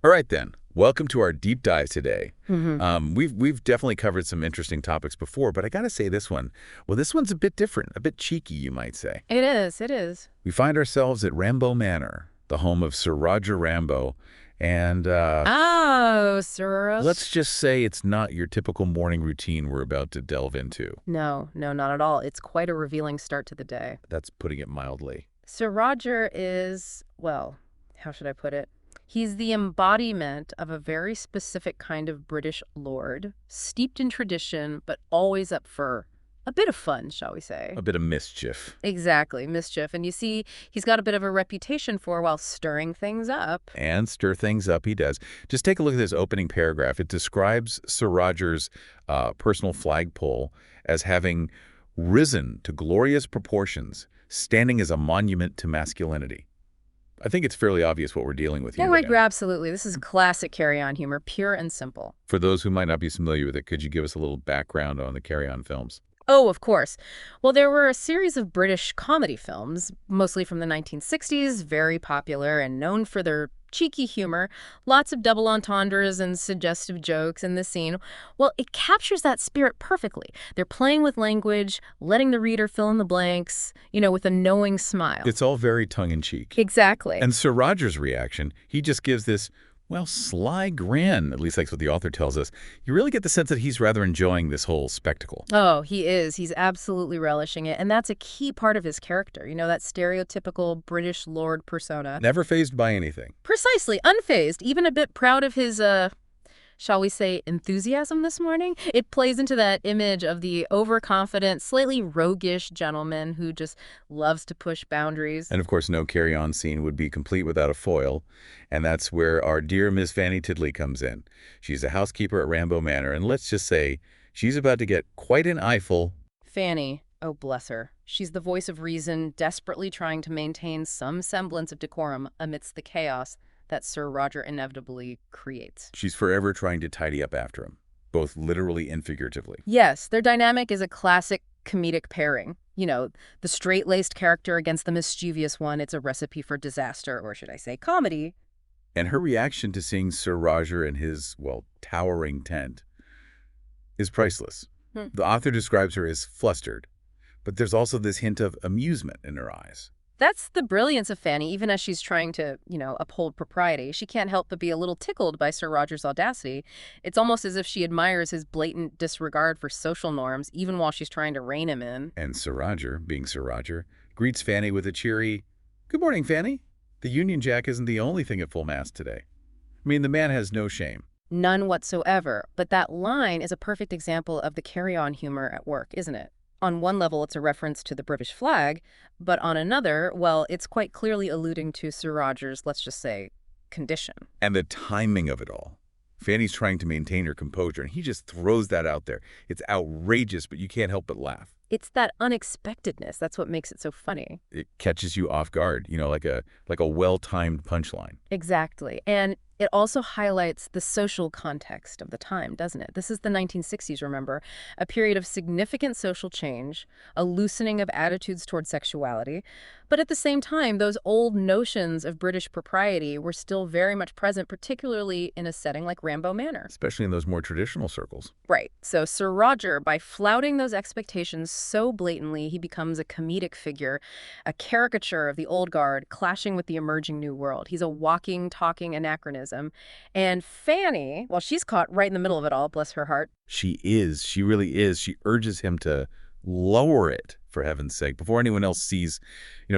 All right, then. Welcome to our deep dive today. Hmm. We've definitely covered some interesting topics before, but I got to say this one's a bit different, a bit cheeky, you might say. It is, it is. We find ourselves at Rambo Manor, the home of Sir Rodger Rambo, and Oh, Soros. let's just say it's not your typical morning routine we're about to delve into. No, no, not at all. It's quite a revealing start to the day. That's putting it mildly. Sir Roger is, well, how should I put it? He's the embodiment of a very specific kind of British lord, steeped in tradition, but always up for a bit of fun, shall we say. A bit of mischief. Exactly, mischief. And you see, he's got a bit of a reputation for, well, stirring things up. And stir things up he does. Just take a look at this opening paragraph. It describes Sir Roger's personal flagpole as having risen to glorious proportions, standing as a monument to masculinity. I think it's fairly obvious what we're dealing with here. Yeah, right, absolutely. This is classic carry-on humor, pure and simple. For those who might not be familiar with it, could you give us a little background on the Carry On films? Oh, of course. Well, there were a series of British comedy films, mostly from the 1960s, very popular and known for their cheeky humor, lots of double entendres and suggestive jokes in the scene. Well, it captures that spirit perfectly. They're playing with language, letting the reader fill in the blanks, with a knowing smile. It's all very tongue-in-cheek. Exactly. And Sir Roger's reaction, he just gives this, well, sly grin, at least that's what the author tells us. You really get the sense that he's rather enjoying this whole spectacle. Oh, he is. He's absolutely relishing it. And that's a key part of his character, that stereotypical British lord persona. Never fazed by anything. Precisely, unfazed, even a bit proud of his, shall we say, enthusiasm this morning. It plays into that image of the overconfident, slightly roguish gentleman who just loves to push boundaries. And of course, no carry-on scene would be complete without a foil. And that's where our dear Miss Fanny Tiddley comes in. She's a housekeeper at Rambo Manor, and let's just say she's about to get quite an eyeful. Fanny, oh bless her. She's the voice of reason, desperately trying to maintain some semblance of decorum amidst the chaos that Sir Roger inevitably creates. She's forever trying to tidy up after him, both literally and figuratively. Yes, their dynamic is a classic comedic pairing. The straight-laced character against the mischievous one. It's a recipe for disaster, or should I say comedy. And her reaction to seeing Sir Roger in his, well, towering tent is priceless. The author describes her as flustered, but there's also this hint of amusement in her eyes. That's the brilliance of Fanny, even as she's trying to, uphold propriety. She can't help but be a little tickled by Sir Roger's audacity. It's almost as if she admires his blatant disregard for social norms, even while she's trying to rein him in. And Sir Roger, being Sir Roger, greets Fanny with a cheery, "Good morning, Fanny. The Union Jack isn't the only thing at full mast today." I mean, the man has no shame. None whatsoever. But that line is a perfect example of the carry-on humor at work, isn't it? On one level, it's a reference to the British flag, but on another, well, it's quite clearly alluding to Sir Roger's, let's just say, condition. And the timing of it all. Fanny's trying to maintain her composure, and he just throws that out there. It's outrageous, but you can't help but laugh. It's that unexpectedness. That's what makes it so funny. It catches you off guard, like a well-timed punchline. Exactly. And it also highlights the social context of the time, doesn't it? This is the 1960s, remember? A period of significant social change, a loosening of attitudes toward sexuality. But at the same time, those old notions of British propriety were still very much present, particularly in a setting like Rambo Manor. Especially in those more traditional circles. Right. So Sir Roger, by flouting those expectations so blatantly, he becomes a comedic figure, a caricature of the old guard clashing with the emerging new world. He's a walking, talking anachronism. And Fanny, well, she's caught right in the middle of it all, bless her heart. She is. She really is. She urges him to lower it, for heaven's sake, before anyone else sees,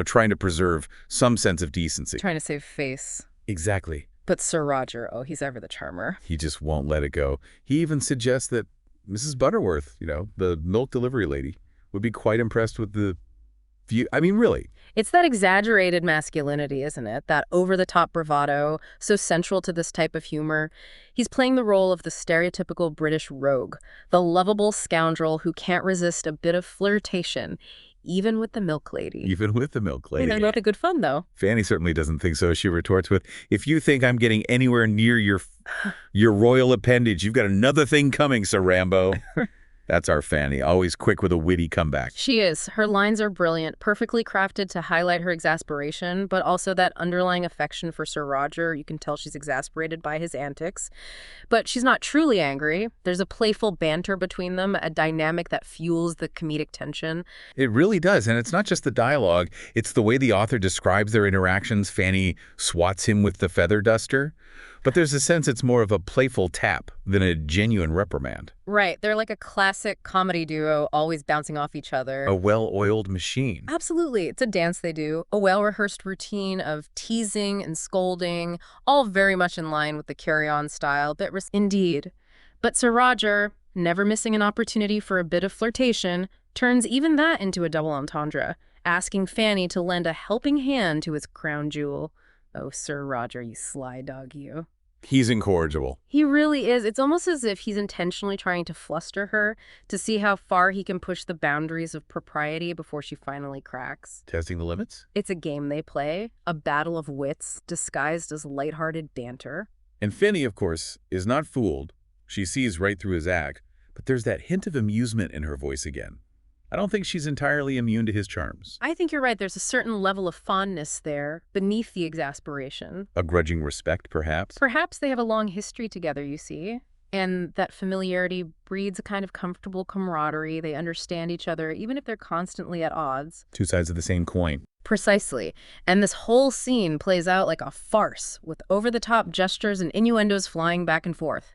trying to preserve some sense of decency. Trying to save face. Exactly. But Sir Roger, oh, he's ever the charmer. He just won't let it go. He even suggests that Mrs. Butterworth, the milk delivery lady, would be quite impressed with the view. I mean, really. It's that exaggerated masculinity, isn't it? That over-the-top bravado, so central to this type of humor. He's playing the role of the stereotypical British rogue, the lovable scoundrel who can't resist a bit of flirtation, even with the milk lady. Even with the milk lady. They're not a good fun, though. Fanny certainly doesn't think so. She retorts with, "If you think I'm getting anywhere near your royal appendage, you've got another thing coming, Sir Rambo." That's our Fanny, always quick with a witty comeback. She is. Her lines are brilliant, perfectly crafted to highlight her exasperation, but also that underlying affection for Sir Rodger. You can tell she's exasperated by his antics. But she's not truly angry. There's a playful banter between them, a dynamic that fuels the comedic tension. It really does, and it's not just the dialogue, it's the way the author describes their interactions. Fanny swats him with the feather duster, but there's a sense it's more of a playful tap than a genuine reprimand. Right. They're like a classic comedy duo, always bouncing off each other. A well-oiled machine. Absolutely. It's a dance they do, a well-rehearsed routine of teasing and scolding, all very much in line with the Carry-On style, but indeed. But Sir Rodger, never missing an opportunity for a bit of flirtation, turns even that into a double entendre, asking Fanny to lend a helping hand to his crown jewel. Oh, Sir Rodger, you sly dog, you. He's incorrigible. He really is. It's almost as if he's intentionally trying to fluster her to see how far he can push the boundaries of propriety before she finally cracks. Testing the limits? It's a game they play, a battle of wits disguised as lighthearted banter. And Fanny, of course, is not fooled. She sees right through his act, but there's that hint of amusement in her voice again. I don't think she's entirely immune to his charms. I think you're right. There's a certain level of fondness there, beneath the exasperation. A grudging respect, perhaps? Perhaps they have a long history together, you see. And that familiarity breeds a kind of comfortable camaraderie. They understand each other, even if they're constantly at odds. Two sides of the same coin. Precisely. And this whole scene plays out like a farce, with over-the-top gestures and innuendos flying back and forth.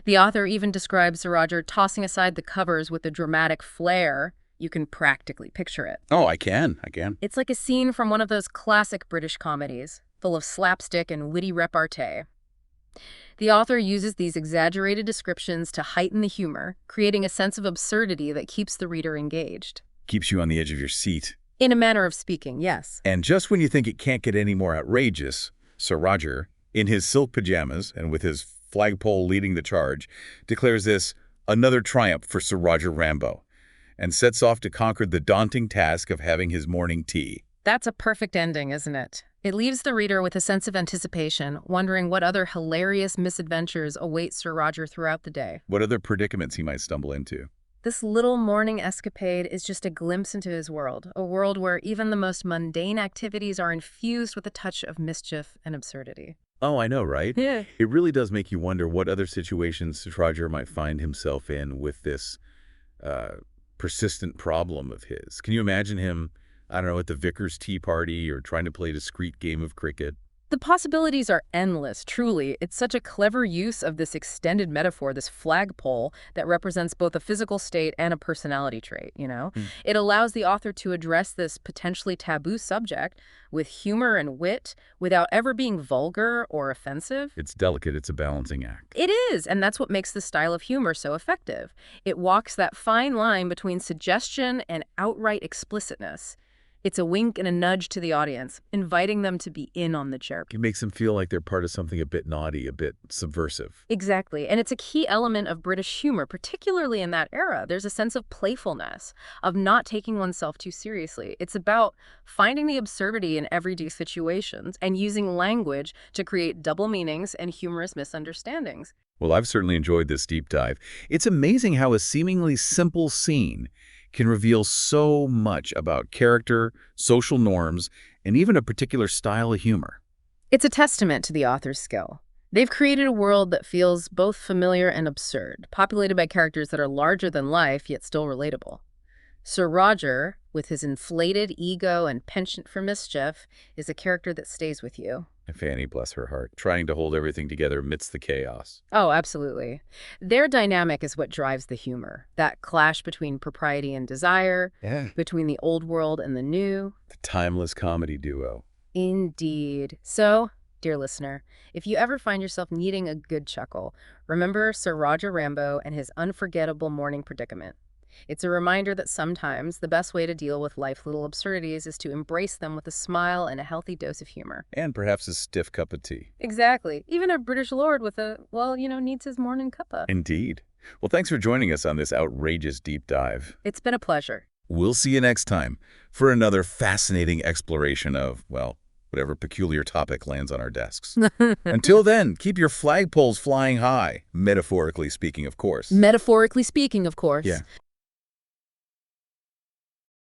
The author even describes Sir Rodger tossing aside the covers with a dramatic flair. You can practically picture it. Oh, I can. It's like a scene from one of those classic British comedies, full of slapstick and witty repartee. The author uses these exaggerated descriptions to heighten the humor, creating a sense of absurdity that keeps the reader engaged. Keeps you on the edge of your seat. In a manner of speaking, yes. And just when you think it can't get any more outrageous, Sir Rodger, in his silk pajamas and with his flagpole leading the charge, declares this another triumph for Sir Rodger Rambo, and sets off to conquer the daunting task of having his morning tea. That's a perfect ending, isn't it? It leaves the reader with a sense of anticipation, wondering what other hilarious misadventures await Sir Rodger throughout the day. What other predicaments he might stumble into. This little morning escapade is just a glimpse into his world, a world where even the most mundane activities are infused with a touch of mischief and absurdity. Oh, I know, right? Yeah. It really does make you wonder what other situations Sir Rodger might find himself in with this persistent problem of his. Can you imagine him, I don't know, at the vicar's tea party or trying to play a discreet game of cricket? The possibilities are endless, truly. It's such a clever use of this extended metaphor, this flagpole, that represents both a physical state and a personality trait, you know? It allows the author to address this potentially taboo subject with humor and wit without ever being vulgar or offensive. It's delicate. It's a balancing act. It is, and that's what makes the style of humor so effective. It walks that fine line between suggestion and outright explicitness. It's a wink and a nudge to the audience, inviting them to be in on the joke. It makes them feel like they're part of something a bit naughty, a bit subversive. Exactly, and it's a key element of British humor, particularly in that era. There's a sense of playfulness, of not taking oneself too seriously. It's about finding the absurdity in everyday situations and using language to create double meanings and humorous misunderstandings. Well, I've certainly enjoyed this deep dive. It's amazing how a seemingly simple scene can reveal so much about character, social norms, and even a particular style of humor. It's a testament to the author's skill. They've created a world that feels both familiar and absurd, populated by characters that are larger than life, yet still relatable. Sir Rodger, with his inflated ego and penchant for mischief, is a character that stays with you. And Fanny, bless her heart, trying to hold everything together amidst the chaos. Oh, absolutely. Their dynamic is what drives the humor. That clash between propriety and desire, between the old world and the new. The timeless comedy duo. Indeed. So, dear listener, if you ever find yourself needing a good chuckle, remember Sir Rodger Rambo and his unforgettable morning predicament. It's a reminder that sometimes the best way to deal with life's little absurdities is to embrace them with a smile and a healthy dose of humor. And perhaps a stiff cup of tea. Exactly. Even a British lord with a, well, needs his morning cuppa. Indeed. Well, thanks for joining us on this outrageous deep dive. It's been a pleasure. We'll see you next time for another fascinating exploration of, well, whatever peculiar topic lands on our desks. Until then, keep your flagpoles flying high, metaphorically speaking, of course. Metaphorically speaking, of course. Yeah.